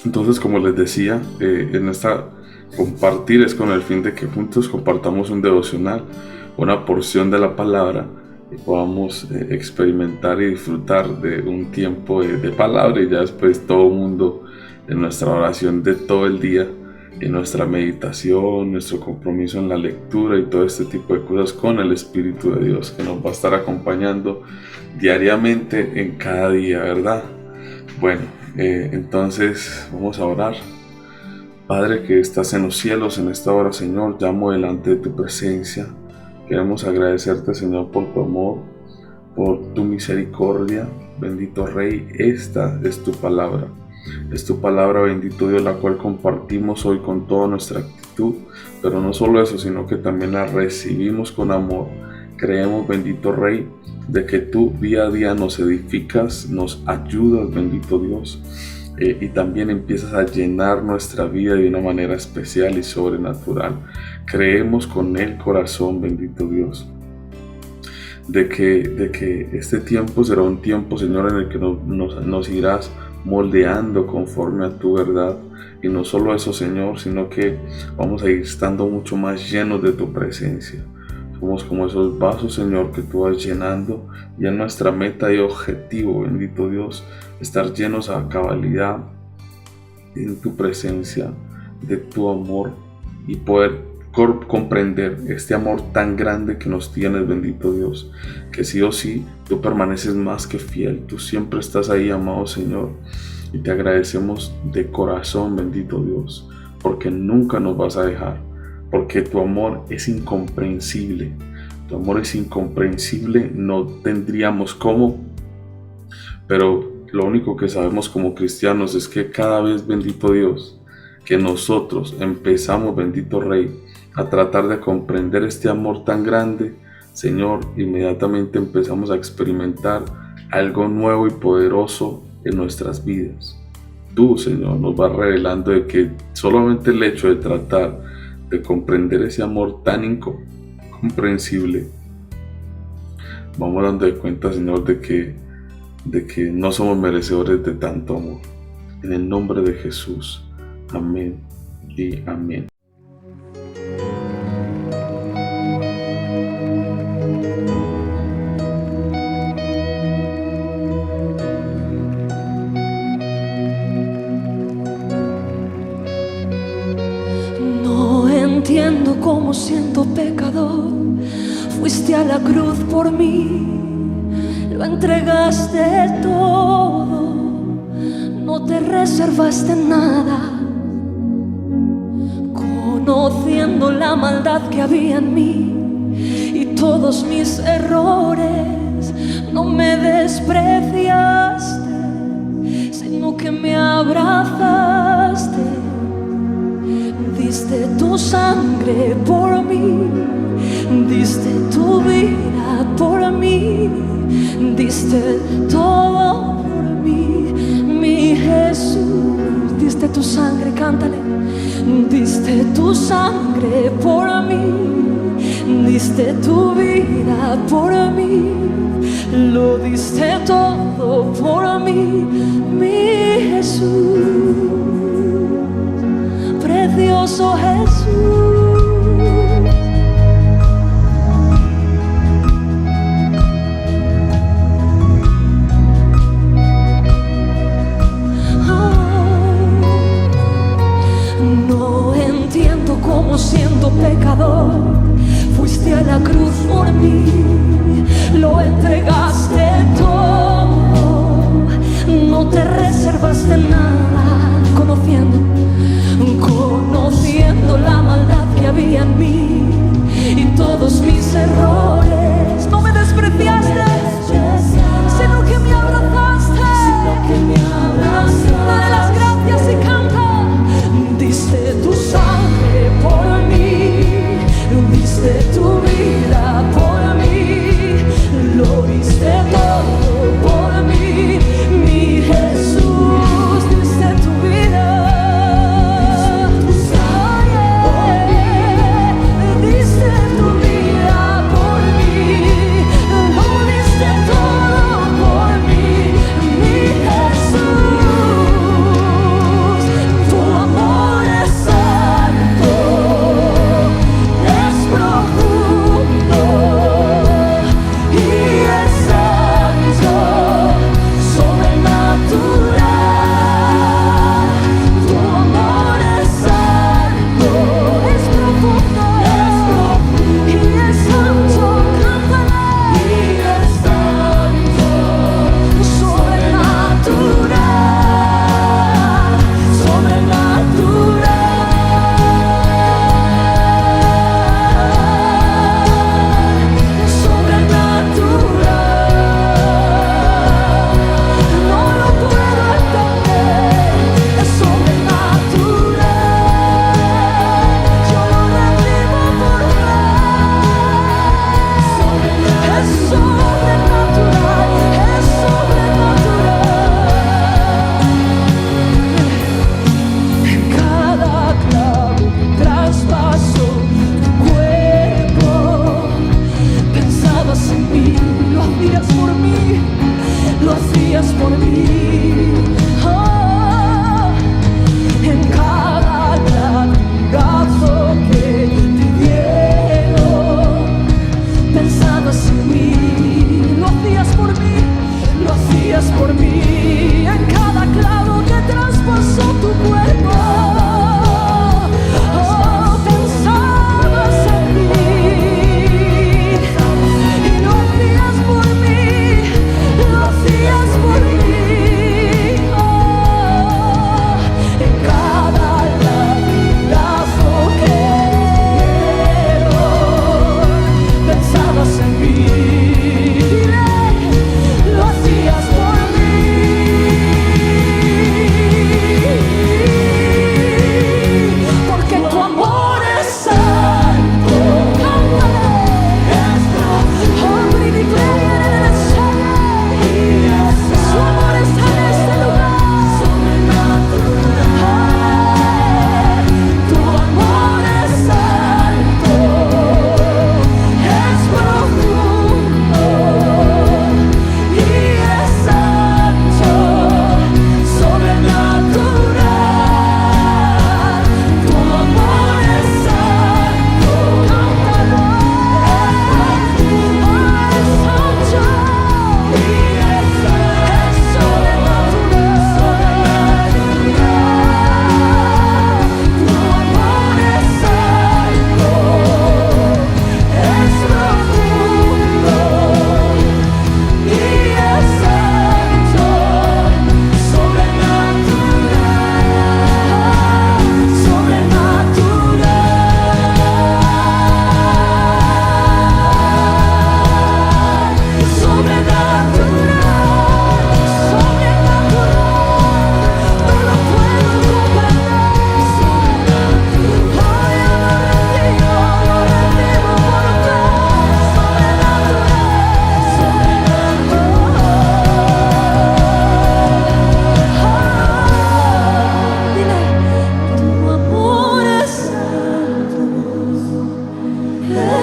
Entonces, como les decía, en esta compartir es con el fin de que juntos compartamos un devocional, una porción de la palabra, y podamos experimentar y disfrutar de un tiempo de palabra, y ya después todo el mundo en nuestra oración de todo el día, en nuestra meditación, nuestro compromiso en la lectura y todo este tipo de cosas con el Espíritu de Dios que nos va a estar acompañando diariamente en cada día, ¿verdad? Bueno, entonces vamos a orar. Padre que estás en los cielos, en esta hora, Señor, llamo delante de tu presencia. Queremos agradecerte, Señor, por tu amor, por tu misericordia. Bendito Rey, esta es tu palabra. Es tu palabra, bendito Dios, la cual compartimos hoy con toda nuestra actitud. Pero no solo eso, sino que también la recibimos con amor. Creemos, bendito Rey, de que tú día a día nos edificas, nos ayudas, bendito Dios, y también empiezas a llenar nuestra vida de una manera especial y sobrenatural. Creemos con el corazón, bendito Dios, de que este tiempo será un tiempo, Señor, en el que nos irás moldeando conforme a tu verdad. Y no solo eso, Señor, sino que vamos a ir estando mucho más llenos de tu presencia. Somos como esos vasos, Señor, que tú vas llenando, y en nuestra meta y objetivo, bendito Dios, estar llenos a cabalidad en tu presencia, de tu amor, y poder comprender este amor tan grande que nos tienes, bendito Dios, que sí o sí tú permaneces más que fiel. Tú siempre estás ahí, amado Señor, y te agradecemos de corazón, bendito Dios, porque nunca nos vas a dejar, porque tu amor es incomprensible. Tu amor es incomprensible, no tendríamos cómo, pero lo único que sabemos como cristianos es que cada vez, bendito Dios, que nosotros empezamos, bendito Rey, a tratar de comprender este amor tan grande, Señor, inmediatamente empezamos a experimentar algo nuevo y poderoso en nuestras vidas. Tú, Señor, nos vas revelando de que solamente el hecho de tratar de comprender ese amor tan incomprensible, vamos dando de cuenta, Señor, de que no somos merecedores de tanto amor. En el nombre de Jesús. Amén y amén. No entiendo cómo, siendo pecador, fuiste a la cruz por mí, lo entregaste todo, no te reservaste nada. Conociendo la maldad que había en mí y todos mis errores, no me despreciaste, sino que me abrazaste. Diste tu sangre por mí, diste tu vida por mí, diste todo por mí, mi Jesús. Diste tu sangre, cántale. Diste tu sangre por mí, diste tu vida por mí, lo diste todo por mí, mi Jesús, precioso Jesús. Como siendo pecador, fuiste a la cruz por mí, lo entregaste todo, no te reservaste nada. Conociendo la maldad que había en mí y todos mis errores, no me despreciaste, sino que me abrazaste. Dale las gracias y canta. Diste tu sangre por mí, diste tu vida por mí, lo diste todo por mí, mi Jesús. Diste tu vida, diste tu sangre por mí,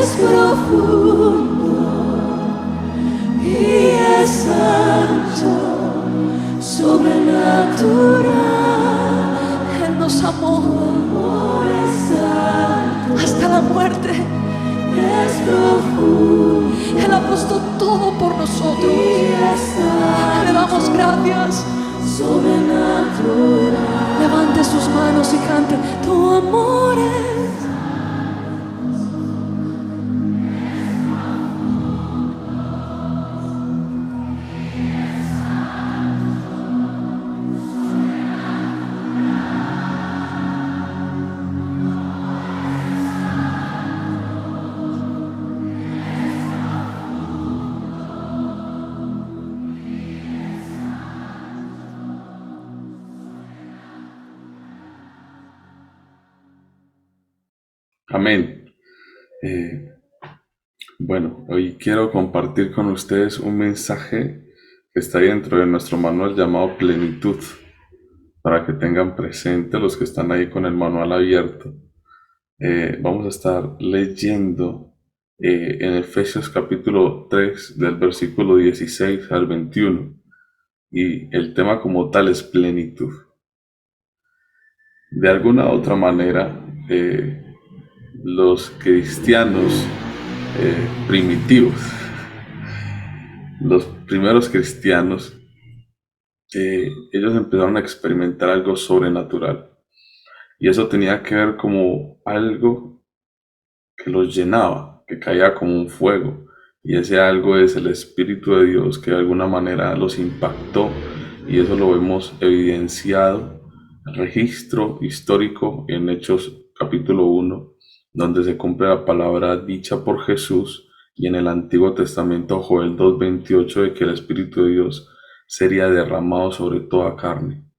es profundo y es santo, sobrenatural. Él nos amó, amor es santo, hasta la muerte. Es profundo, Él ha puesto todo por nosotros. Le damos gracias. Sobrenatural. Levante sus manos y cante: tu amor es. Amén. Bueno, hoy quiero compartir con ustedes un mensaje que está dentro de nuestro manual llamado Plenitud, para que tengan presente los que están ahí con el manual abierto. Vamos a estar leyendo en Efesios capítulo 3 del versículo 16 al 21, y el tema como tal es plenitud. De alguna u otra manera, los cristianos primitivos, los primeros cristianos, ellos empezaron a experimentar algo sobrenatural, y eso tenía que ver como algo que los llenaba, que caía como un fuego, y ese algo es el Espíritu de Dios que de alguna manera los impactó, y eso lo vemos evidenciado, registro histórico en Hechos capítulo 1, donde se cumple la palabra dicha por Jesús, y en el Antiguo Testamento Joel 2:28, de que el Espíritu de Dios sería derramado sobre toda carne.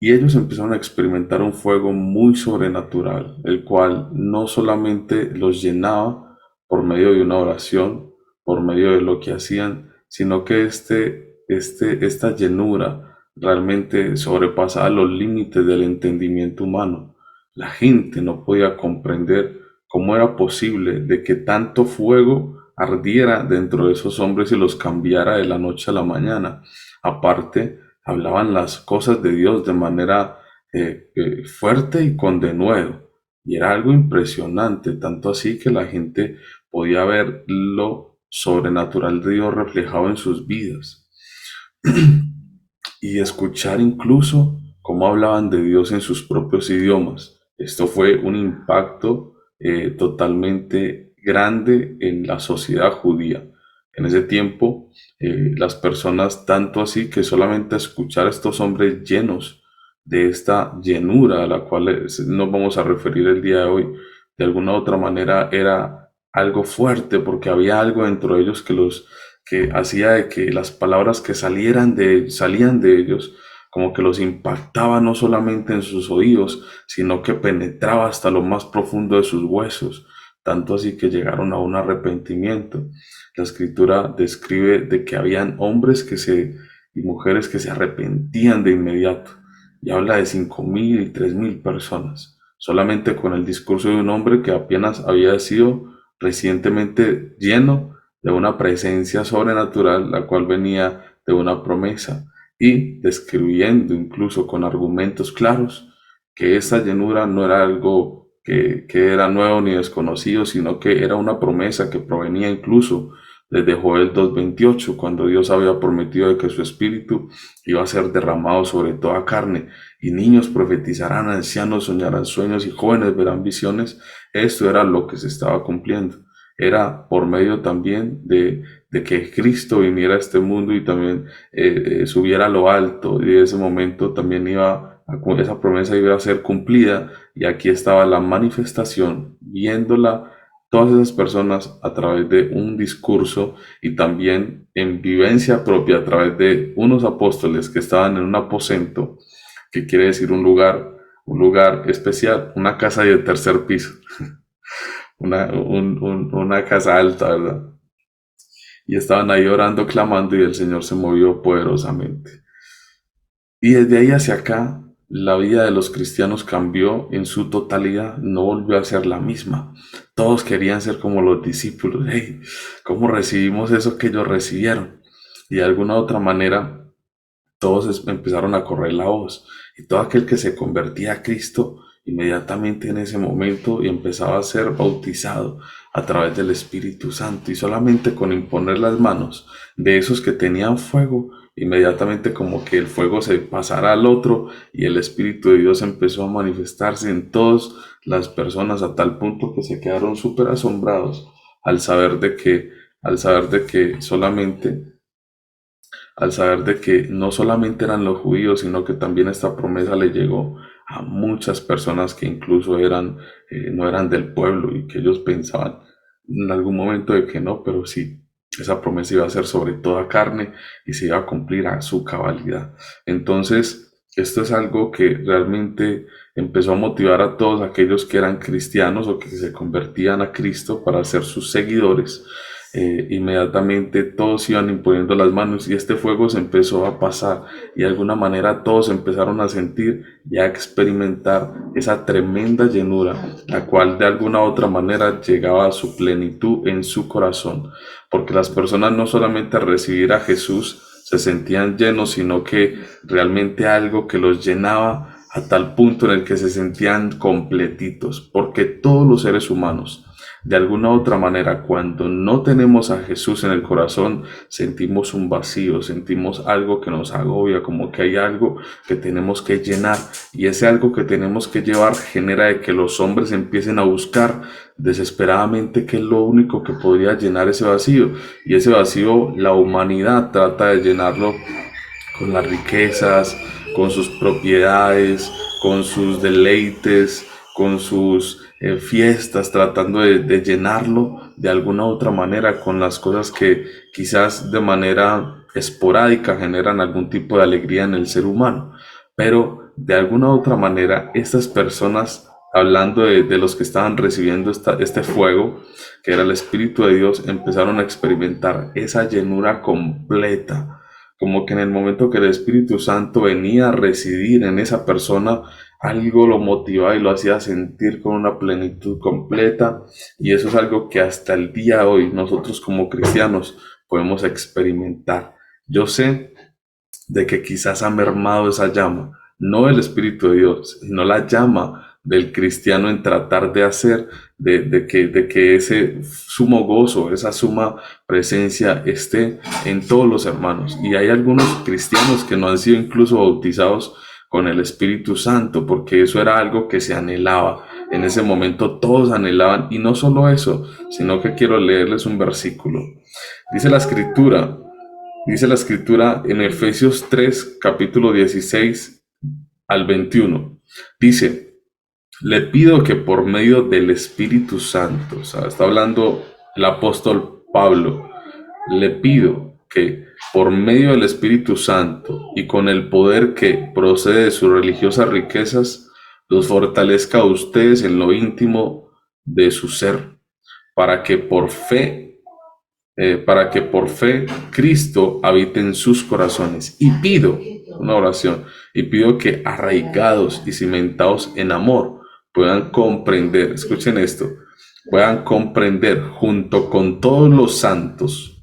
Y ellos empezaron a experimentar un fuego muy sobrenatural, el cual no solamente los llenaba por medio de una oración, por medio de lo que hacían, sino que esta llenura realmente sobrepasaba los límites del entendimiento humano. La gente no podía comprender cómo era posible de que tanto fuego ardiera dentro de esos hombres y los cambiara de la noche a la mañana. Aparte, hablaban las cosas de Dios de manera fuerte y con denuedo. Y era algo impresionante, tanto así que la gente podía ver lo sobrenatural de Dios reflejado en sus vidas. Y escuchar incluso cómo hablaban de Dios en sus propios idiomas. Esto fue un impacto totalmente grande en la sociedad judía. En ese tiempo, las personas, tanto así que solamente escuchar a estos hombres llenos de esta llenura a la cual nos vamos a referir el día de hoy, de alguna u otra manera era algo fuerte, porque había algo dentro de ellos que hacía de que las palabras que salían de ellos, como que los impactaba no solamente en sus oídos, sino que penetraba hasta lo más profundo de sus huesos, tanto así que llegaron a un arrepentimiento. La escritura describe de que habían hombres y mujeres que se arrepentían de inmediato, y habla de 5,000 y 3,000 personas, solamente con el discurso de un hombre que apenas había sido recientemente lleno de una presencia sobrenatural, la cual venía de una promesa, y describiendo incluso con argumentos claros que esa llenura no era algo que era nuevo ni desconocido, sino que era una promesa que provenía incluso desde Joel 2:28, cuando Dios había prometido de que su espíritu iba a ser derramado sobre toda carne, y niños profetizarán, ancianos soñarán sueños y jóvenes verán visiones. Esto era lo que se estaba cumpliendo. Era por medio también de que Cristo viniera a este mundo y también subiera a lo alto, y de ese momento también esa promesa iba a ser cumplida, y aquí estaba la manifestación, viéndola todas esas personas a través de un discurso y también en vivencia propia a través de unos apóstoles que estaban en un aposento, que quiere decir un lugar especial, una casa de tercer piso, una casa alta, ¿verdad? Y estaban ahí orando, clamando, y el Señor se movió poderosamente. Y desde ahí hacia acá, la vida de los cristianos cambió en su totalidad, no volvió a ser la misma. Todos querían ser como los discípulos. Hey, ¿cómo recibimos eso que ellos recibieron? Y de alguna otra manera, todos empezaron a correr la voz. Y todo aquel que se convertía a Cristo, inmediatamente en ese momento y empezaba a ser bautizado a través del Espíritu Santo. Y solamente con imponer las manos de esos que tenían fuego, inmediatamente como que el fuego se pasara al otro y el Espíritu de Dios empezó a manifestarse en todas las personas a tal punto que se quedaron súper asombrados al saber de que, al saber de que solamente al saber de que no solamente eran los judíos, sino que también esta promesa le llegó a muchas personas que incluso no eran del pueblo y que ellos pensaban en algún momento de que no, pero sí, esa promesa iba a ser sobre toda carne y se iba a cumplir a su cabalidad. Entonces, esto es algo que realmente empezó a motivar a todos aquellos que eran cristianos o que se convertían a Cristo para ser sus seguidores. Inmediatamente todos iban imponiendo las manos y este fuego se empezó a pasar y de alguna manera todos empezaron a sentir y a experimentar esa tremenda llenura, la cual de alguna u otra manera llegaba a su plenitud en su corazón, porque las personas no solamente al recibir a Jesús se sentían llenos, sino que realmente algo que los llenaba a tal punto en el que se sentían completitos, porque todos los seres humanos, de alguna u otra manera, cuando no tenemos a Jesús en el corazón, sentimos un vacío, sentimos algo que nos agobia, como que hay algo que tenemos que llenar, y ese algo que tenemos que llevar genera de que los hombres empiecen a buscar desesperadamente qué es lo único que podría llenar ese vacío, y ese vacío la humanidad trata de llenarlo con las riquezas, con sus propiedades, con sus deleites, con sus fiestas, tratando de llenarlo de alguna u otra manera con las cosas que quizás de manera esporádica generan algún tipo de alegría en el ser humano. Pero de alguna u otra manera, estas personas, hablando de los que estaban recibiendo este fuego, que era el Espíritu de Dios, empezaron a experimentar esa llenura completa, como que en el momento que el Espíritu Santo venía a residir en esa persona, algo lo motivaba y lo hacía sentir con una plenitud completa, y eso es algo que hasta el día de hoy nosotros como cristianos podemos experimentar. Yo sé de que quizás ha mermado esa llama, no el Espíritu de Dios, sino la llama del cristiano en tratar de hacer de que ese sumo gozo, esa suma presencia esté en todos los hermanos. Y hay algunos cristianos que no han sido incluso bautizados con el Espíritu Santo, porque eso era algo que se anhelaba. En ese momento todos anhelaban, y no solo eso, sino que quiero leerles un versículo. Dice la escritura, Dice la escritura en Efesios 3, capítulo 16 al 21. Dice, le pido que por medio del Espíritu Santo, o sea, está hablando el apóstol Pablo, le pido que por medio del Espíritu Santo y con el poder que procede de sus religiosas riquezas, los fortalezca a ustedes en lo íntimo de su ser, para que por fe Cristo habite en sus corazones. Y pido, una oración, y pido que arraigados y cimentados en amor puedan comprender, escuchen esto, puedan comprender junto con todos los santos,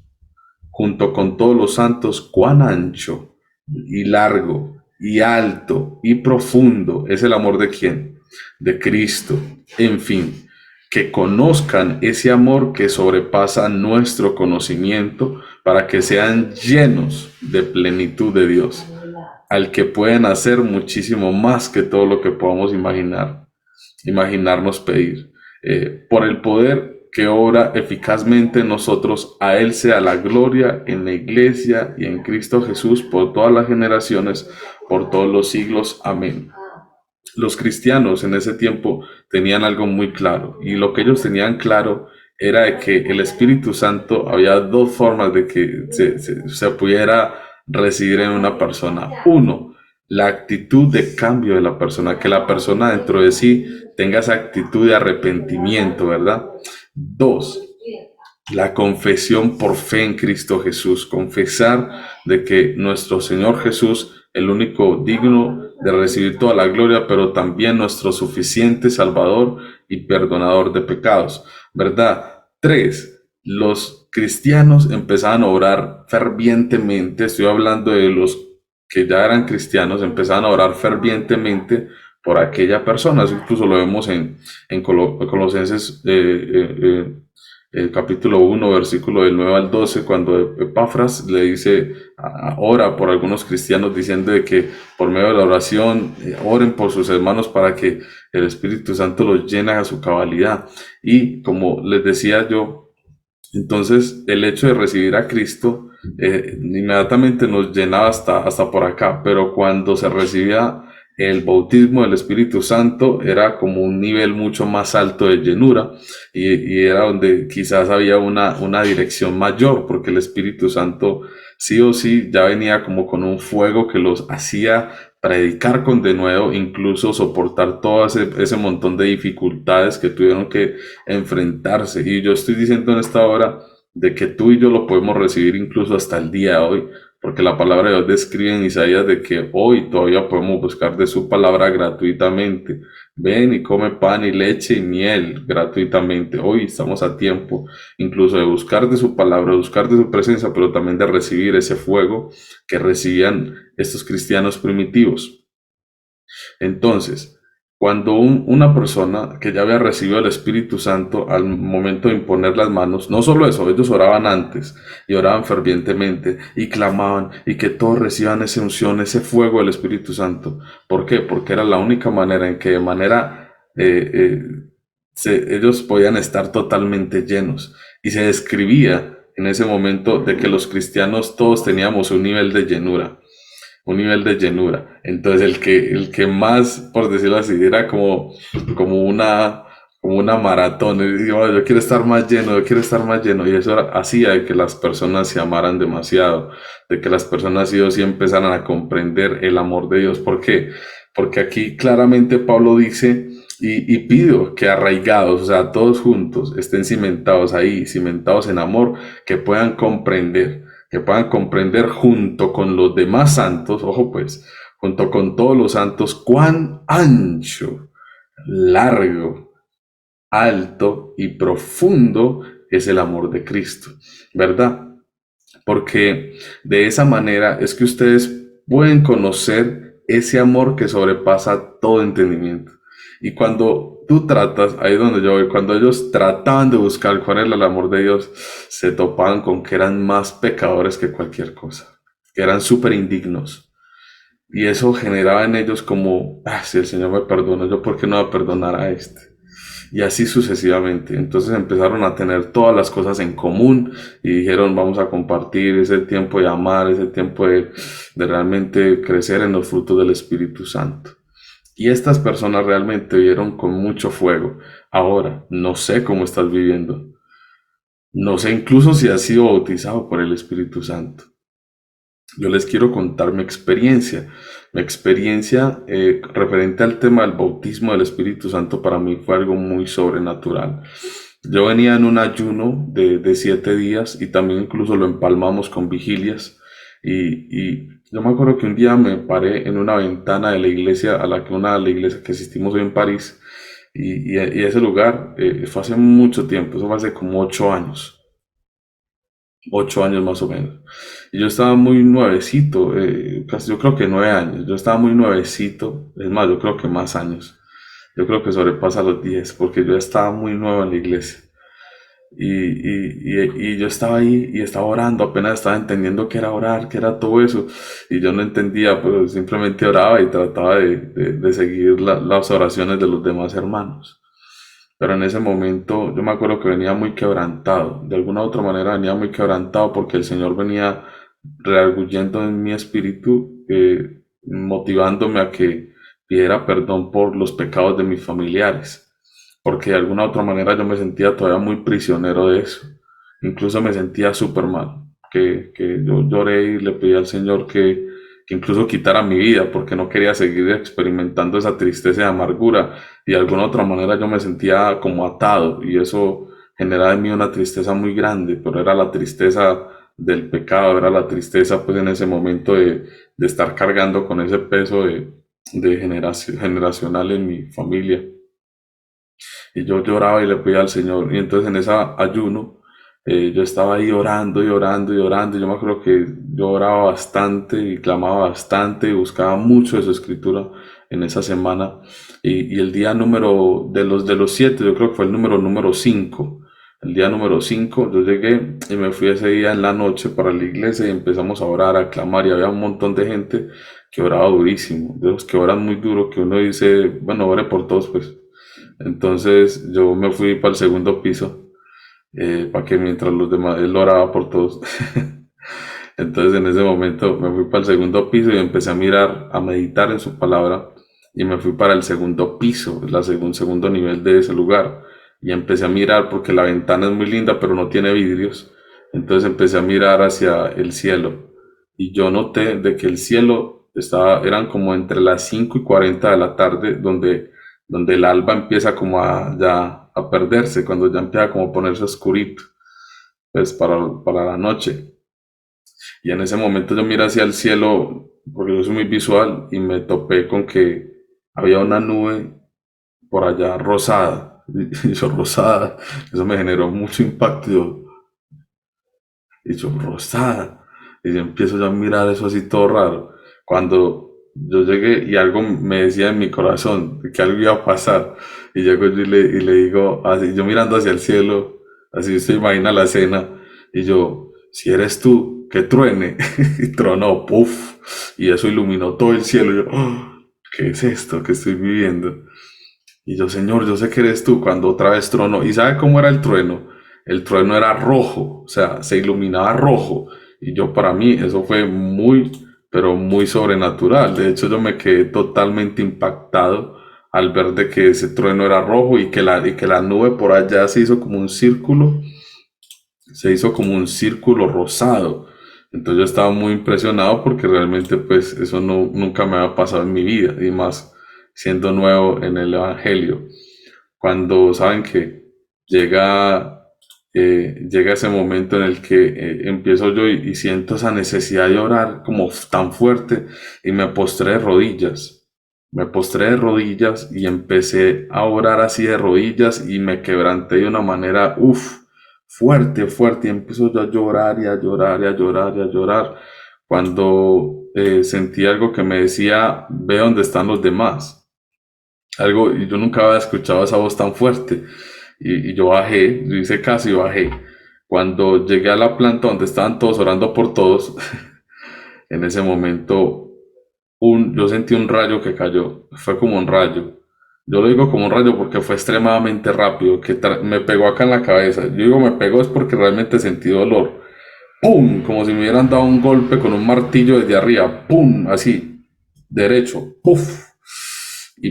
cuán ancho y largo y alto y profundo es el amor de quién, de Cristo. En fin, que conozcan ese amor que sobrepasa nuestro conocimiento, para que sean llenos de plenitud de Dios, al que pueden hacer muchísimo más que todo lo que podamos imaginarnos pedir. Por el poder que obra eficazmente en nosotros, a Él sea la gloria en la iglesia y en Cristo Jesús por todas las generaciones, por todos los siglos. Amén. Los cristianos en ese tiempo tenían algo muy claro, y lo que ellos tenían claro era de que el Espíritu Santo, había dos formas de que se pudiera recibir en una persona. Uno, la actitud de cambio de la persona, que la persona dentro de sí tenga esa actitud de arrepentimiento, ¿verdad? Dos, la confesión por fe en Cristo Jesús, confesar de que nuestro Señor Jesús el único digno de recibir toda la gloria, pero también nuestro suficiente Salvador y perdonador de pecados, ¿verdad? Tres, los cristianos empezaban a orar fervientemente, estoy hablando de los que ya eran cristianos, empezaban a orar fervientemente por aquella persona. Eso incluso lo vemos en Colosenses capítulo 1, versículo del 9 al 12, cuando Epafras le dice, ora por algunos cristianos diciendo de que por medio de la oración oren por sus hermanos para que el Espíritu Santo los llene a su cabalidad. Y como les decía yo, entonces el hecho de recibir a Cristo inmediatamente nos llenaba hasta por acá, pero cuando se recibía el bautismo del Espíritu Santo era como un nivel mucho más alto de llenura y era donde quizás había una dirección mayor, porque el Espíritu Santo sí o sí ya venía como con un fuego que los hacía predicar con denuedo, incluso soportar todo ese montón de dificultades que tuvieron que enfrentarse. Y yo estoy diciendo en esta hora de que tú y yo lo podemos recibir incluso hasta el día de hoy, porque la palabra de Dios describe en Isaías de que hoy todavía podemos buscar de su palabra gratuitamente. Ven y come pan y leche y miel gratuitamente. Hoy estamos a tiempo incluso de buscar de su palabra, buscar de su presencia, pero también de recibir ese fuego que recibían estos cristianos primitivos. Entonces, cuando una persona que ya había recibido el Espíritu Santo al momento de imponer las manos, no solo eso, ellos oraban antes y oraban fervientemente y clamaban y que todos reciban esa unción, ese fuego del Espíritu Santo. ¿Por qué? Porque era la única manera en que de manera ellos podían estar totalmente llenos. Y se describía en ese momento de que los cristianos todos teníamos un nivel de llenura, un nivel de llenura. Entonces el que más, por decirlo así, era como una maratón. Y digo, yo quiero estar más lleno, yo quiero estar más lleno. Y eso hacía de que las personas se amaran demasiado, de que las personas sí o sí empezaran a comprender el amor de Dios. ¿Por qué? Porque aquí claramente Pablo dice, y pido que arraigados, o sea, todos juntos, estén cimentados ahí, cimentados en amor, que puedan comprender junto con los demás santos, ojo pues, junto con todos los santos, cuán ancho, largo, alto y profundo es el amor de Cristo, ¿verdad? Porque de esa manera es que ustedes pueden conocer ese amor que sobrepasa todo entendimiento. Y cuando tú tratas, ahí es donde yo voy, cuando ellos trataban de buscar cuál era el amor de Dios, se topaban con que eran más pecadores que cualquier cosa, que eran súper indignos. Y eso generaba en ellos como, si el Señor me perdona, ¿yo por qué no voy a perdonar a este? Y así sucesivamente. Entonces empezaron a tener todas las cosas en común y dijeron, vamos a compartir ese tiempo de amar, ese tiempo de realmente crecer en los frutos del Espíritu Santo. Y estas personas realmente vieron con mucho fuego. Ahora, no sé cómo estás viviendo. No sé incluso si has sido bautizado por el Espíritu Santo. Yo les quiero contar mi experiencia. Mi experiencia referente al tema del bautismo del Espíritu Santo para mí fue algo muy sobrenatural. Yo venía en un ayuno de 7 días y también incluso lo empalmamos con vigilias. Y yo me acuerdo que un día me paré en una ventana de la iglesia la iglesia que asistimos hoy en París. Y ese lugar fue hace mucho tiempo, eso fue hace como 8 años. 8 años más o menos. Y yo estaba muy nuevecito, casi yo creo que 9 años. Yo estaba muy nuevecito, es más, yo creo que más años. Yo creo que sobrepasa los 10, porque yo estaba muy nuevo en la iglesia. Y yo estaba ahí y estaba orando, apenas estaba entendiendo qué era orar, qué era todo eso. Y yo no entendía, pero simplemente oraba y trataba de seguir las oraciones de los demás hermanos. Pero en ese momento yo me acuerdo que venía muy quebrantado, de alguna u otra manera venía muy quebrantado porque el Señor venía rearguyendo en mi espíritu, motivándome a que pidiera perdón por los pecados de mis familiares, porque de alguna u otra manera yo me sentía todavía muy prisionero de eso, incluso me sentía súper mal, que yo lloré y le pedí al Señor que incluso quitara mi vida porque no quería seguir experimentando esa tristeza y amargura y de alguna otra manera yo me sentía como atado y eso generaba en mí una tristeza muy grande, pero era la tristeza del pecado, era la tristeza pues en ese momento de estar cargando con ese peso de generacional en mi familia. Y yo lloraba y le pedía al Señor. Y entonces en ese ayuno, yo estaba ahí orando y orando y orando. Y yo me acuerdo que yo oraba bastante y clamaba bastante y buscaba mucho de su escritura en esa semana. Y el día número de los 7, yo creo que fue el número 5. El día número 5 yo llegué y me fui ese día en la noche para la iglesia y empezamos a orar, a clamar, y había un montón de gente que oraba durísimo, de los que oran muy duro, que uno dice, bueno, ore por todos, pues. Entonces yo me fui para el segundo piso, para que mientras los demás, él oraba por todos. Entonces en ese momento me fui para el segundo piso y empecé a mirar, a meditar en su palabra, y me fui para el segundo piso, segundo nivel de ese lugar, y empecé a mirar porque la ventana es muy linda pero no tiene vidrios. Entonces empecé a mirar hacia el cielo y yo noté de que el cielo eran como entre las 5:40 de la tarde, donde el alba empieza como ya a perderse, cuando ya empieza como a ponerse oscurito, pues para la noche. Y en ese momento yo miré hacia el cielo, porque yo soy muy visual, y me topé con que había una nube por allá rosada. Y yo, rosada, eso me generó mucho impacto. Y yo, rosada. Y yo empiezo ya a mirar eso así todo raro. Cuando yo llegué y algo me decía en mi corazón que algo iba a pasar. Y llego yo y le digo, así, yo mirando hacia el cielo, así se imagina la escena. Y yo, si eres tú, que truene. Y tronó, puff. Y eso iluminó todo el cielo. Y yo, "Oh, ¿qué es esto que estoy viviendo?" Y yo, Señor, yo sé que eres tú, cuando otra vez tronó. ¿Y sabe cómo era el trueno? El trueno era rojo, o sea, se iluminaba rojo. Y yo, para mí, eso fue muy, pero muy sobrenatural. De hecho, yo me quedé totalmente impactado al ver de que ese trueno era rojo y que la nube por allá se hizo como un círculo rosado. Entonces yo estaba muy impresionado porque realmente pues eso no, nunca me había pasado en mi vida, y más siendo nuevo en el Evangelio. Cuando saben que llega ese momento en el que empiezo yo y siento esa necesidad de orar como tan fuerte, y me postré de rodillas. Me postré de rodillas y empecé a orar así de rodillas y me quebranté de una manera, fuerte, fuerte, y empezó yo a llorar y a llorar y a llorar y a llorar, cuando sentí algo que me decía, ve dónde están los demás. Algo, y yo nunca había escuchado esa voz tan fuerte. Y yo bajé, yo hice caso y bajé. Cuando llegué a la planta donde estaban todos orando por todos, en ese momento yo sentí un rayo que cayó. Fue como un rayo. Yo lo digo como un rayo porque fue extremadamente rápido, que me pegó acá en la cabeza. Yo digo me pegó es porque realmente sentí dolor. ¡Pum! Como si me hubieran dado un golpe con un martillo desde arriba. ¡Pum! Así, derecho. ¡Puf!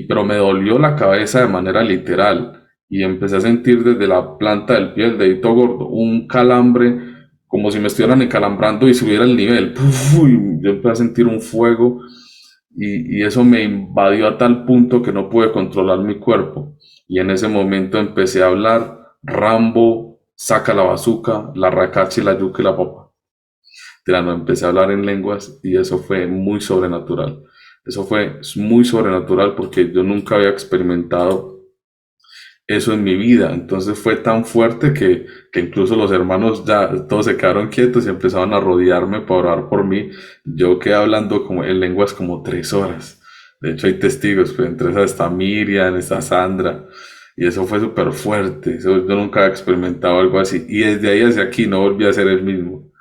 Pero me dolió la cabeza de manera literal. Y empecé a sentir desde la planta del pie, el dedito gordo, un calambre, como si me estuvieran encalambrando y subiera el nivel. ¡Puf! Y yo empecé a sentir un fuego, y eso me invadió a tal punto que no pude controlar mi cuerpo. Y en ese momento empecé a hablar: Rambo, saca la bazuca, la racacha y la yuca y la papa. No, empecé a hablar en lenguas y eso fue muy sobrenatural. Eso fue muy sobrenatural porque yo nunca había experimentado eso en mi vida. Entonces fue tan fuerte que incluso los hermanos ya todos se quedaron quietos y empezaban a rodearme para orar por mí. Yo quedé hablando como en lenguas como 3 horas. De hecho hay testigos, pues entre esas está Miriam, está Sandra, y eso fue súper fuerte. Yo nunca había experimentado algo así, y desde ahí hacia aquí no volví a ser el mismo.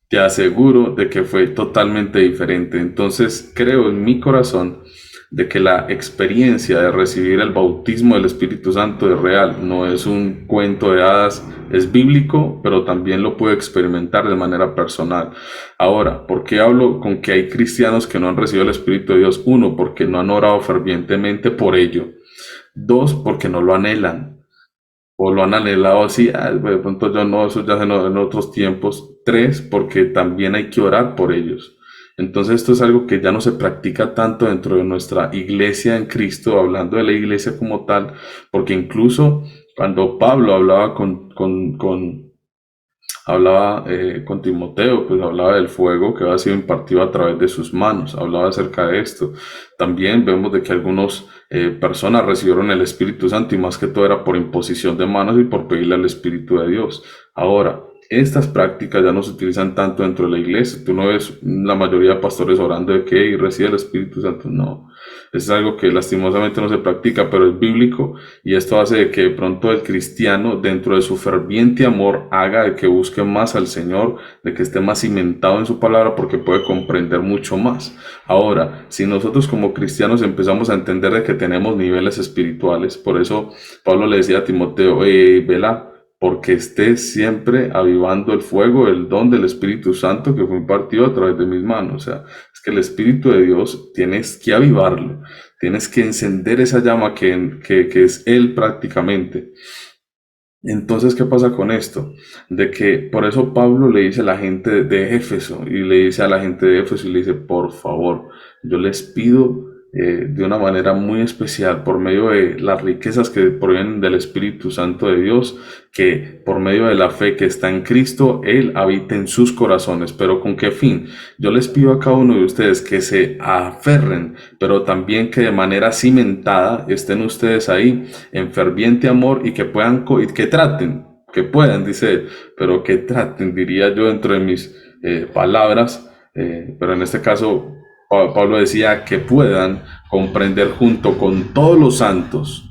Te aseguro de que fue totalmente diferente. Entonces creo en mi corazón de que la experiencia de recibir el bautismo del Espíritu Santo es real, no es un cuento de hadas, es bíblico, pero también lo puedo experimentar de manera personal. Ahora, ¿por qué hablo con que hay cristianos que no han recibido el Espíritu de Dios? Uno, porque no han orado fervientemente por ello. Dos, porque no lo anhelan, o lo han anhelado así, de pronto yo no, eso ya en otros tiempos. Tres, porque también hay que orar por ellos. Entonces esto es algo que ya no se practica tanto dentro de nuestra iglesia en Cristo, hablando de la iglesia como tal, porque incluso cuando Pablo hablaba con Hablaba con Timoteo, pues hablaba del fuego que había sido impartido a través de sus manos, hablaba acerca de esto. También vemos de que algunas personas recibieron el Espíritu Santo y más que todo era por imposición de manos y por pedirle al Espíritu de Dios. Ahora, estas prácticas ya no se utilizan tanto dentro de la iglesia. Tú no ves la mayoría de pastores orando de que "Y recibe el Espíritu Santo". No, es algo que lastimosamente no se practica, pero es bíblico y esto hace de que de pronto el cristiano, dentro de su ferviente amor, haga de que busque más al Señor, de que esté más cimentado en su palabra porque puede comprender mucho más. Ahora, si nosotros como cristianos empezamos a entender de que tenemos niveles espirituales, por eso Pablo le decía a Timoteo, vela, porque estés siempre avivando el fuego, el don del Espíritu Santo que fue impartido a través de mis manos. O sea, es que el Espíritu de Dios tienes que avivarlo, tienes que encender esa llama que es Él prácticamente. Entonces, ¿qué pasa con esto? De que por eso Pablo le dice a la gente de Éfeso y le dice a la gente de Éfeso y le dice, por favor, yo les pido de una manera muy especial, por medio de las riquezas que provienen del Espíritu Santo de Dios, que por medio de la fe que está en Cristo, Él habite en sus corazones. ¿Pero con qué fin? Yo les pido a cada uno de ustedes que se aferren, pero también que de manera cimentada estén ustedes ahí en ferviente amor y que puedan, y que traten, que puedan, dice él, pero que traten, diría yo dentro de mis palabras, pero en este caso Pablo decía que puedan comprender junto con todos los santos,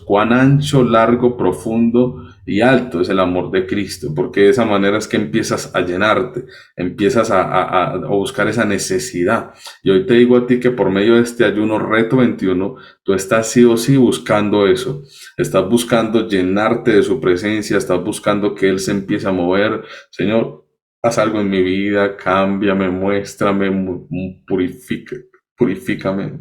cuán ancho, largo, profundo y alto es el amor de Cristo, porque de esa manera es que empiezas a llenarte, empiezas a buscar esa necesidad. Y hoy te digo a ti que por medio de este ayuno reto 21, tú estás sí o sí buscando eso, estás buscando llenarte de su presencia, estás buscando que Él se empiece a mover. Señor, haz algo en mi vida, cámbiame, muéstrame, purifícame,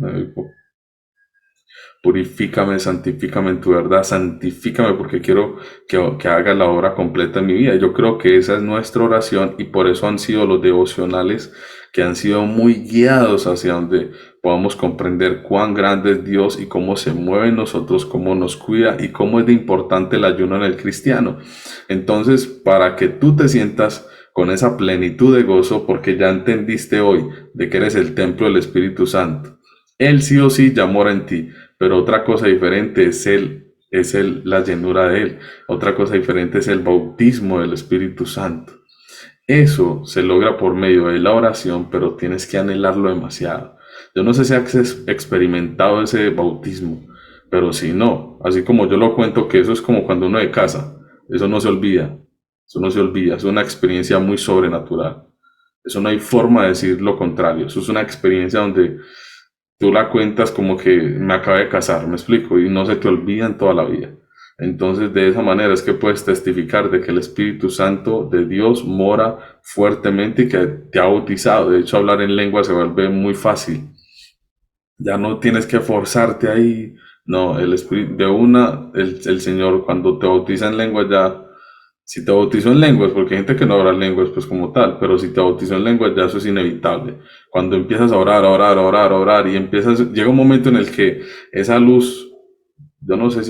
purifícame, santifícame en tu verdad, santifícame porque quiero que haga la obra completa en mi vida. Yo creo que esa es nuestra oración y por eso han sido los devocionales que han sido muy guiados hacia donde podamos comprender cuán grande es Dios y cómo se mueve en nosotros, cómo nos cuida y cómo es de importante el ayuno en el cristiano. Entonces, para que tú te sientas con esa plenitud de gozo, porque ya entendiste hoy de que eres el templo del Espíritu Santo, Él sí o sí ya mora en ti, pero otra cosa diferente es la llenura de Él. Otra cosa diferente es el bautismo del Espíritu Santo. Eso se logra por medio de la oración, pero tienes que anhelarlo demasiado. Yo no sé si has experimentado ese bautismo, pero si no, así como yo lo cuento, que eso es como cuando uno de casa, eso no se olvida, eso no se olvida, es una experiencia muy sobrenatural. Eso no hay forma de decir lo contrario, eso es una experiencia donde tú la cuentas como que me acabé de casar, me explico, y no se te olvida en toda la vida. Entonces, de esa manera es que puedes testificar de que el Espíritu Santo de Dios mora fuertemente y que te ha bautizado. De hecho, hablar en lengua se vuelve muy fácil. Ya no tienes que forzarte ahí. No, el Espíritu, el Señor, cuando te bautiza en lengua, ya, si te bautizó en lenguas, porque hay gente que no habla lenguas, pues como tal, pero si te bautizó en lenguas, ya eso es inevitable. Cuando empiezas a orar, a orar, a orar, a orar, y llega un momento en el que esa luz, yo no sé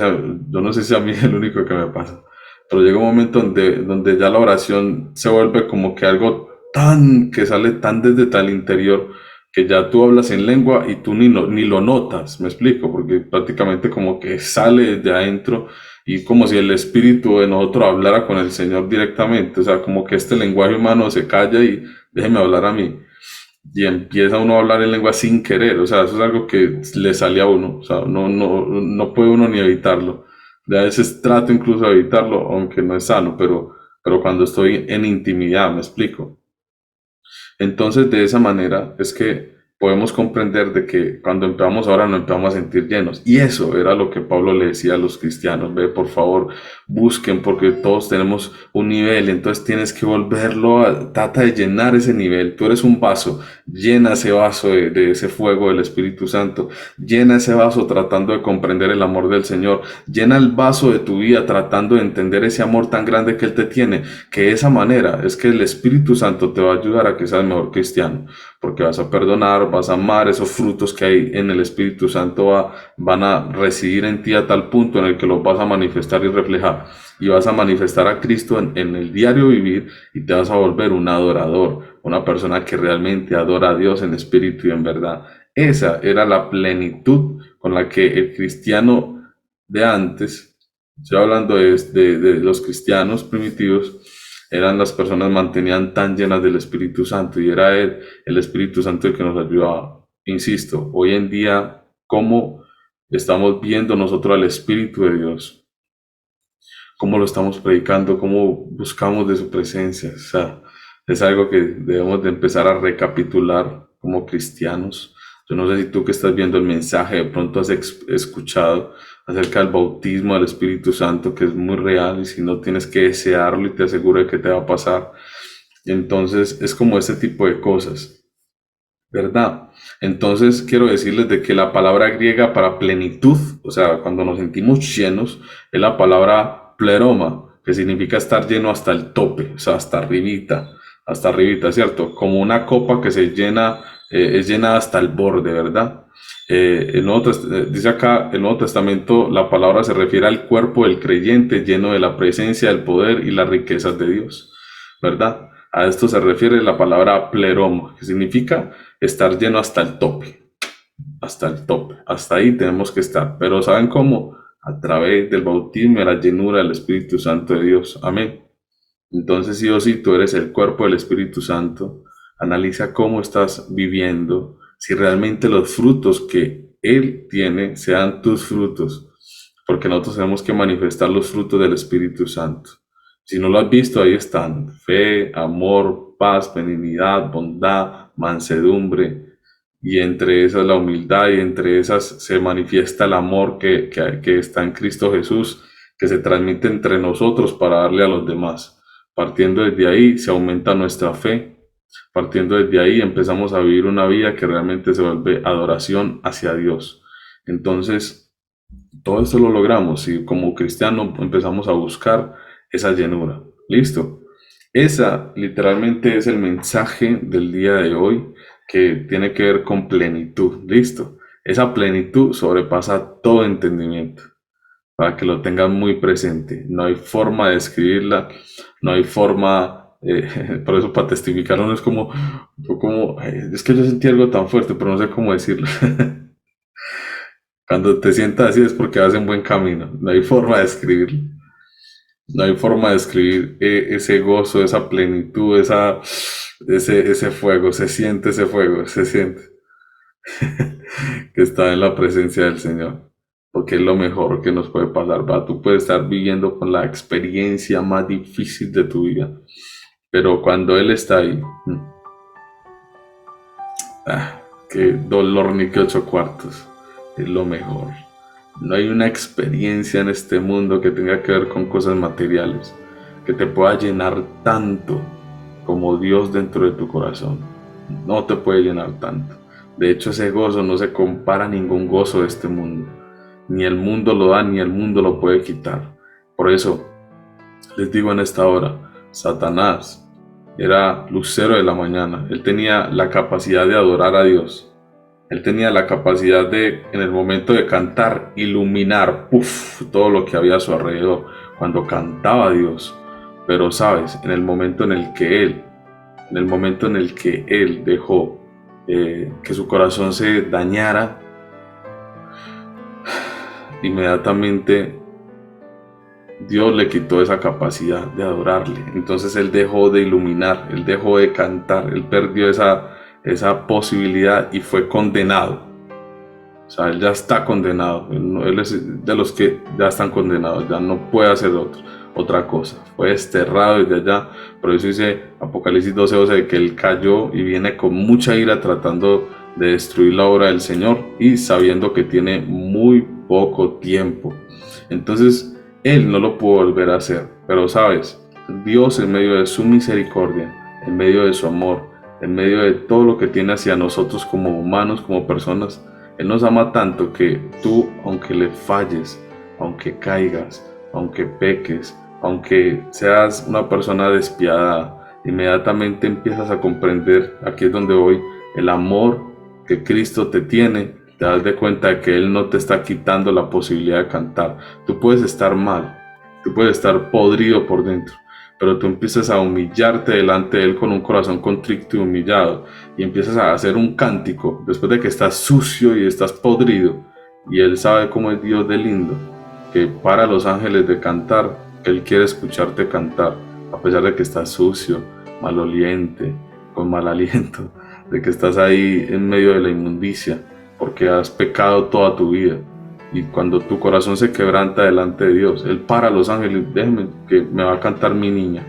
si a mí es el único que me pasa, pero llega un momento donde ya la oración se vuelve como que algo que sale tan desde tal interior que ya tú hablas en lengua y tú ni lo notas, me explico, porque prácticamente como que sale de adentro y como si el espíritu de nosotros hablara con el Señor directamente, o sea, como que este lenguaje humano se calla y déjeme hablar a mí. Y empieza uno a hablar en lengua sin querer, o sea, eso es algo que le sale a uno, o sea, no puede uno ni evitarlo. De a veces trato incluso de evitarlo, aunque no es sano, pero cuando estoy en intimidad, me explico. Entonces, de esa manera es que podemos comprender de que cuando empezamos ahora nos empezamos a sentir llenos. Y eso era lo que Pablo le decía a los cristianos. Ve, por favor, busquen porque todos tenemos un nivel. Entonces tienes que trata de llenar ese nivel. Tú eres un vaso. Llena ese vaso de ese fuego del Espíritu Santo. Llena ese vaso tratando de comprender el amor del Señor. Llena el vaso de tu vida tratando de entender ese amor tan grande que Él te tiene. Que de esa manera es que el Espíritu Santo te va a ayudar a que seas mejor cristiano. porque vas a perdonar, vas a amar. Esos frutos que hay en el Espíritu Santo van a residir en ti a tal punto en el que los vas a manifestar y reflejar. Y vas a manifestar a Cristo en el diario vivir, y te vas a volver un adorador, una persona que realmente adora a Dios en espíritu y en verdad. Esa era la plenitud con la que el cristiano de antes, estoy hablando de los cristianos primitivos, eran las personas mantenían tan llenas del Espíritu Santo, y era el Espíritu Santo el que nos ayudaba. Insisto, hoy en día, ¿cómo estamos viendo nosotros al Espíritu de Dios? ¿Cómo lo estamos predicando? ¿Cómo buscamos de su presencia? O sea, es algo que debemos de empezar a recapitular como cristianos. Yo no sé si tú que estás viendo el mensaje de pronto has escuchado acerca del bautismo del Espíritu Santo, que es muy real, y si no, tienes que desearlo, y te aseguro de que te va a pasar. Entonces es como ese tipo de cosas, ¿verdad? Entonces quiero decirles de que la palabra griega para plenitud, o sea, cuando nos sentimos llenos, es la palabra pleroma, que significa estar lleno hasta el tope, o sea, hasta arribita, ¿cierto? Como una copa que se llena, es llena hasta el borde, ¿verdad? Dice acá, el Nuevo Testamento, la palabra se refiere al cuerpo del creyente lleno de la presencia, del poder y las riquezas de Dios, ¿verdad? A esto se refiere la palabra pleroma, que significa estar lleno hasta el tope, hasta el tope. Hasta ahí tenemos que estar. Pero ¿saben cómo? A través del bautismo y la llenura del Espíritu Santo de Dios. Amén. Entonces, sí o sí, tú eres el cuerpo del Espíritu Santo. Analiza cómo estás viviendo, si realmente los frutos que Él tiene sean tus frutos, porque nosotros tenemos que manifestar los frutos del Espíritu Santo. Si no lo has visto, ahí están: fe, amor, paz, benignidad, bondad, mansedumbre, y entre esas la humildad, y entre esas se manifiesta el amor que está en Cristo Jesús, que se transmite entre nosotros para darle a los demás. Partiendo desde ahí se aumenta nuestra fe. Partiendo desde ahí empezamos a vivir una vida que realmente se vuelve adoración hacia Dios. Entonces, todo esto lo logramos si como cristianos empezamos a buscar esa llenura. ¿Listo? Esa literalmente es el mensaje del día de hoy, que tiene que ver con plenitud. ¿Listo? Esa plenitud sobrepasa todo entendimiento, para que lo tengan muy presente. No hay forma de escribirla, no hay forma, por eso para testificar uno es es que yo sentí algo tan fuerte, pero no sé cómo decirlo. Cuando te sientas así es porque vas en buen camino. No hay forma de escribirlo. No hay forma de escribir ese gozo, esa plenitud, ese fuego. Se siente ese fuego, se siente que está en la presencia del Señor, porque es lo mejor que nos puede pasar. ¿Va? Tú puedes estar viviendo con la experiencia más difícil de tu vida, pero cuando Él está ahí, qué dolor ni que 8 cuartos, es lo mejor. No hay una experiencia en este mundo que tenga que ver con cosas materiales que te pueda llenar tanto como Dios dentro de tu corazón. No te puede llenar tanto. De hecho, ese gozo no se compara a ningún gozo de este mundo. Ni el mundo lo da, ni el mundo lo puede quitar. Por eso, les digo en esta hora, Satanás era lucero de la mañana. Él tenía la capacidad de adorar a Dios. Él tenía la capacidad de, en el momento de cantar, iluminar todo lo que había a su alrededor cuando cantaba a Dios. Pero sabes, en el momento en el que él dejó que su corazón se dañara, inmediatamente Dios le quitó esa capacidad de adorarle. Entonces él dejó de iluminar, él dejó de cantar, él perdió esa posibilidad y fue condenado. O sea, él ya está condenado. Él es de los que ya están condenados, ya no puede hacer otra cosa. Fue desterrado desde allá. Por eso dice Apocalipsis 12:12 que él cayó y viene con mucha ira tratando de destruir la obra del Señor, y sabiendo que tiene muy poco tiempo. Entonces él no lo pudo volver a hacer. Pero sabes, Dios, en medio de su misericordia, en medio de su amor, en medio de todo lo que tiene hacia nosotros como humanos, como personas, Él nos ama tanto que tú, aunque le falles, aunque caigas, aunque peques, aunque seas una persona despiadada, inmediatamente empiezas a comprender, aquí es donde voy, el amor que Cristo te tiene, te das de cuenta de que Él no te está quitando la posibilidad de cantar. Tú puedes estar mal, tú puedes estar podrido por dentro, pero tú empiezas a humillarte delante de Él con un corazón contrito y humillado, y empiezas a hacer un cántico después de que estás sucio y estás podrido, y Él sabe cómo es Dios de lindo, que para los ángeles de cantar, que Él quiere escucharte cantar, a pesar de que estás sucio, maloliente, con mal aliento, de que estás ahí en medio de la inmundicia, porque has pecado toda tu vida. Y cuando tu corazón se quebranta delante de Dios, Él para a los ángeles, déjenme que me va a cantar mi niña.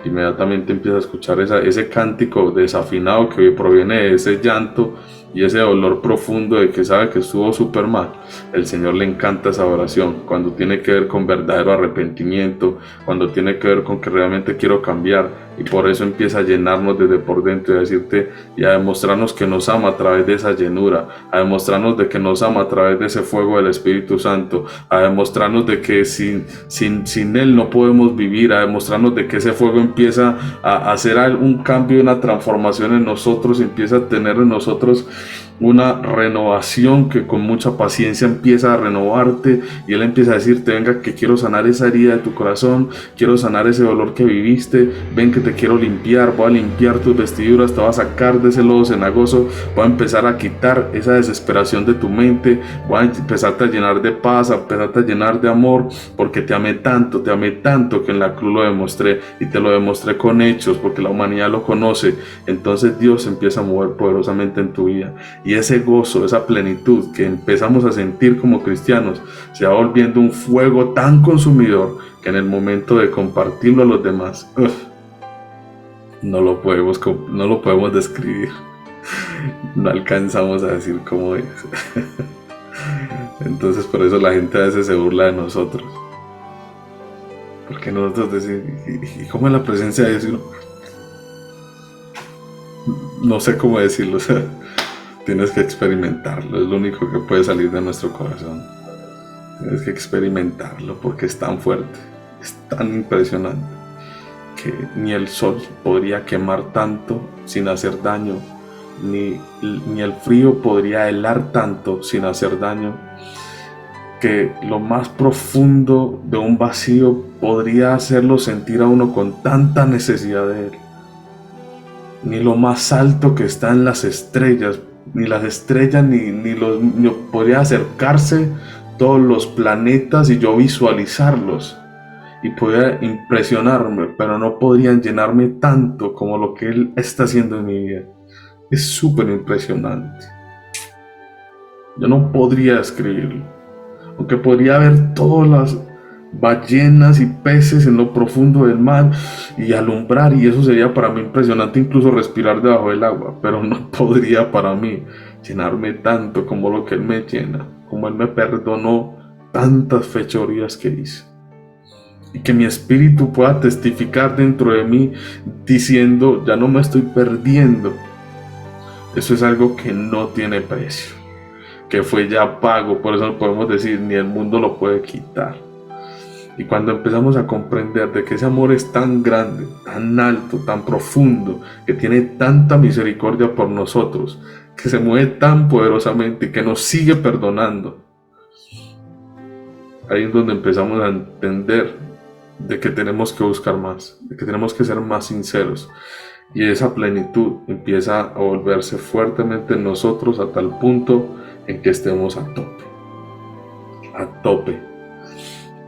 Inmediatamente empieza a escuchar ese cántico desafinado que proviene de ese llanto y ese dolor profundo de que sabe que estuvo súper mal. El Señor le encanta esa oración cuando tiene que ver con verdadero arrepentimiento, cuando tiene que ver con que realmente quiero cambiar, y por eso empieza a llenarnos desde por dentro y a decirte y a demostrarnos que nos ama a través de esa llenura, a demostrarnos de que nos ama a través de ese fuego del Espíritu Santo, a demostrarnos de que sin Él no podemos vivir, a demostrarnos de que ese fuego empieza a hacer un cambio, una transformación en nosotros, empieza a tener en nosotros una renovación que con mucha paciencia empieza a renovarte, y Él empieza a decirte: venga, que quiero sanar esa herida de tu corazón, quiero sanar ese dolor que viviste, ven que te quiero limpiar, voy a limpiar tus vestiduras, te voy a sacar de ese lodo cenagoso, voy a empezar a quitar esa desesperación de tu mente, voy a empezarte a llenar de paz, a empezarte a llenar de amor, porque te amé tanto que en la cruz lo demostré, y te lo demostré con hechos, porque la humanidad lo conoce. Entonces Dios empieza a mover poderosamente en tu vida, y ese gozo, esa plenitud que empezamos a sentir como cristianos, se va volviendo un fuego tan consumidor que en el momento de compartirlo a los demás, no lo podemos describir, no alcanzamos a decir cómo es. Entonces por eso la gente a veces se burla de nosotros, porque nosotros decimos: ¿y cómo es la presencia de Dios? No sé cómo decirlo, o sea, tienes que experimentarlo, es lo único que puede salir de nuestro corazón. Tienes que experimentarlo porque es tan fuerte, es tan impresionante, que ni el sol podría quemar tanto sin hacer daño, ni el frío podría helar tanto sin hacer daño, que lo más profundo de un vacío podría hacerlo sentir a uno con tanta necesidad de Él. Ni lo más alto que está en las estrellas, ni las estrellas, ni podría acercarse todos los planetas y yo visualizarlos y podría impresionarme, pero no podrían llenarme tanto como lo que Él está haciendo en mi vida. Es súper impresionante. Yo no podría escribirlo, aunque podría ver todas las ballenas y peces en lo profundo del mar y alumbrar, y eso sería para mí impresionante, incluso respirar debajo del agua, pero no podría para mí llenarme tanto como lo que Él me llena, como Él me perdonó tantas fechorías que hice, y que mi espíritu pueda testificar dentro de mí diciendo: ya no me estoy perdiendo. Eso es algo que no tiene precio, que fue ya pago, por eso podemos decir: ni el mundo lo puede quitar. Y cuando empezamos a comprender de que ese amor es tan grande, tan alto, tan profundo, que tiene tanta misericordia por nosotros, que se mueve tan poderosamente y que nos sigue perdonando, ahí es donde empezamos a entender de que tenemos que buscar más, de que tenemos que ser más sinceros. Y esa plenitud empieza a volverse fuertemente en nosotros a tal punto en que estemos a tope. A tope.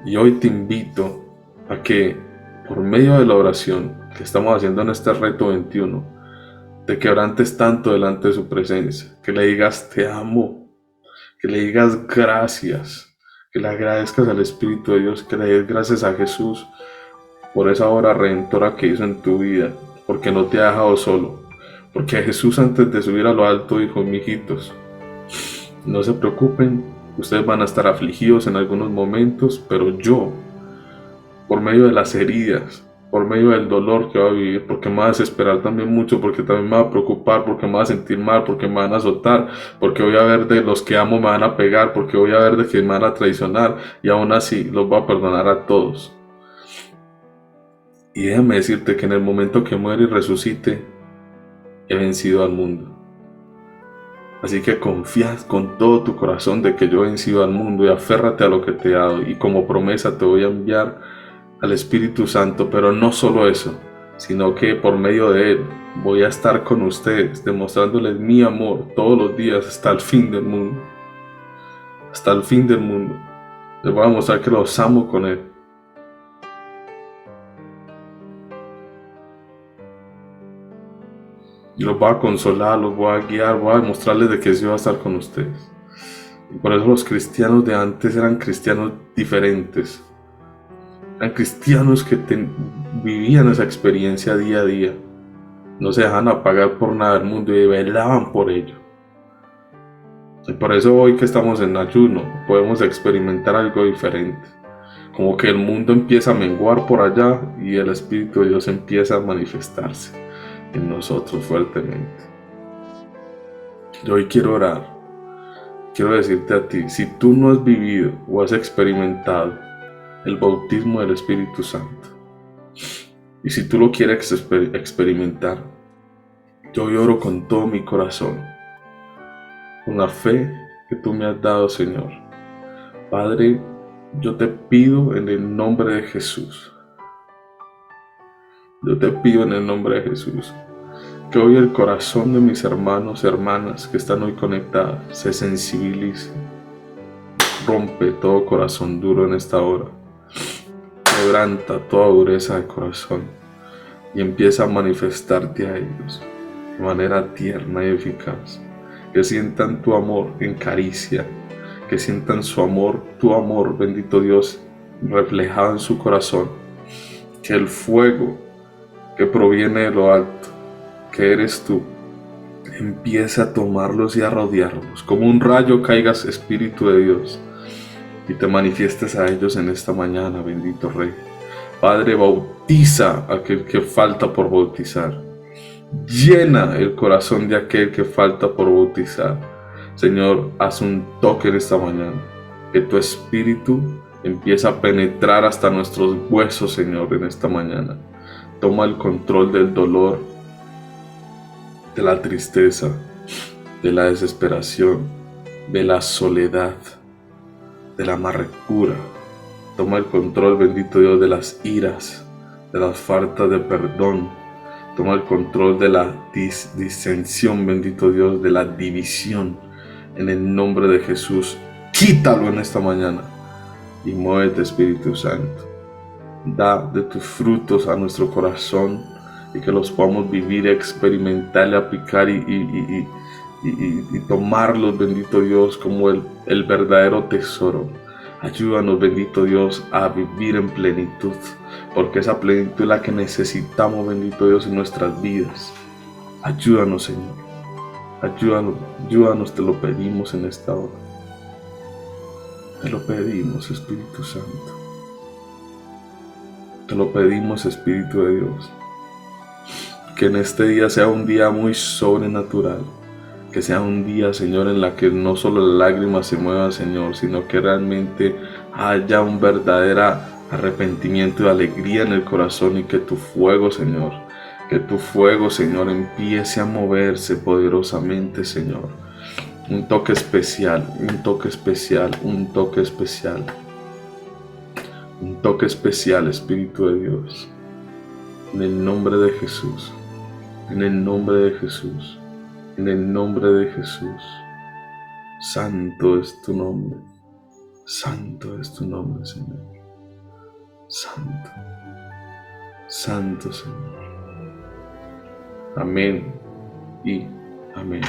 Y hoy te invito a que, por medio de la oración que estamos haciendo en este reto 21, te quebrantes tanto delante de su presencia, que le digas: te amo, que le digas gracias, que le agradezcas al Espíritu de Dios, que le des gracias a Jesús por esa obra redentora que hizo en tu vida, porque no te ha dejado solo, porque Jesús, antes de subir a lo alto, dijo: mijitos, no se preocupen, ustedes van a estar afligidos en algunos momentos, pero yo, por medio de las heridas, por medio del dolor que va a vivir, porque me va a desesperar también mucho, porque también me va a preocupar, porque me va a sentir mal, porque me van a azotar, porque voy a ver de los que amo me van a pegar, porque voy a ver de que me van a traicionar, y aún así los voy a perdonar a todos. Y déjame decirte que en el momento que muere y resucite, he vencido al mundo. Así que confía con todo tu corazón de que yo he vencido al mundo y aférrate a lo que te he dado. Y como promesa te voy a enviar al Espíritu Santo, pero no solo eso, sino que por medio de Él voy a estar con ustedes, demostrándoles mi amor todos los días hasta el fin del mundo. Hasta el fin del mundo. Les voy a mostrar que los amo con Él. Y los voy a consolar, los voy a guiar, voy a demostrarles de que sí va a estar con ustedes. Y por eso los cristianos de antes eran cristianos diferentes. Eran cristianos que vivían esa experiencia día a día. No se dejan apagar por nada del mundo y velaban por ello. Y por eso hoy que estamos en ayuno, podemos experimentar algo diferente. Como que el mundo empieza a menguar por allá y el Espíritu de Dios empieza a manifestarse en nosotros fuertemente. Yo hoy quiero orar. Quiero decirte a ti, si tú no has vivido o has experimentado el bautismo del Espíritu Santo, y si tú lo quieres experimentar, yo oro con todo mi corazón, con la fe que tú me has dado, Señor. Padre, yo te pido en el nombre de Jesús. Yo te pido en el nombre de Jesús que hoy el corazón de mis hermanos y hermanas que están hoy conectadas se sensibilice. Rompe todo corazón duro en esta hora. Quebranta toda dureza de corazón y empieza a manifestarte a ellos de manera tierna y eficaz. Que sientan tu amor en caricia, que sientan su amor, tu amor, bendito Dios, reflejado en su corazón. Que el fuego que proviene de lo alto, que eres tú, empieza a tomarlos y a rodearlos. Como un rayo caigas, Espíritu de Dios, y te manifiestes a ellos en esta mañana, bendito Rey. Padre, bautiza a aquel que falta por bautizar. Llena el corazón de aquel que falta por bautizar. Señor, haz un toque en esta mañana. Que tu Espíritu empiece a penetrar hasta nuestros huesos, Señor, en esta mañana. Toma el control del dolor, de la tristeza, de la desesperación, de la soledad, de la amargura. Toma el control, bendito Dios, de las iras, de las faltas de perdón. Toma el control de la disensión, bendito Dios, de la división. En el nombre de Jesús, quítalo en esta mañana y muévete, Espíritu Santo. Da de tus frutos a nuestro corazón y que los podamos vivir, experimentar, aplicar y tomarlos, bendito Dios, como el verdadero tesoro. Ayúdanos, bendito Dios, a vivir en plenitud, porque esa plenitud es la que necesitamos, bendito Dios, en nuestras vidas. Ayúdanos, Señor. Ayúdanos, te lo pedimos en esta hora. Te lo pedimos, Espíritu Santo. Te lo pedimos, Espíritu de Dios. Que en este día sea un día muy sobrenatural. Que sea un día, Señor, en la que no solo las lágrimas se muevan, Señor, sino que realmente haya un verdadero arrepentimiento y alegría en el corazón y que tu fuego, Señor, empiece a moverse poderosamente, Señor. Un toque especial, un toque especial, un toque especial. Un toque especial, Espíritu de Dios. En el nombre de Jesús. En el nombre de Jesús. En el nombre de Jesús. Santo es tu nombre. Santo es tu nombre, Señor. Santo. Santo, Señor. Amén y amén.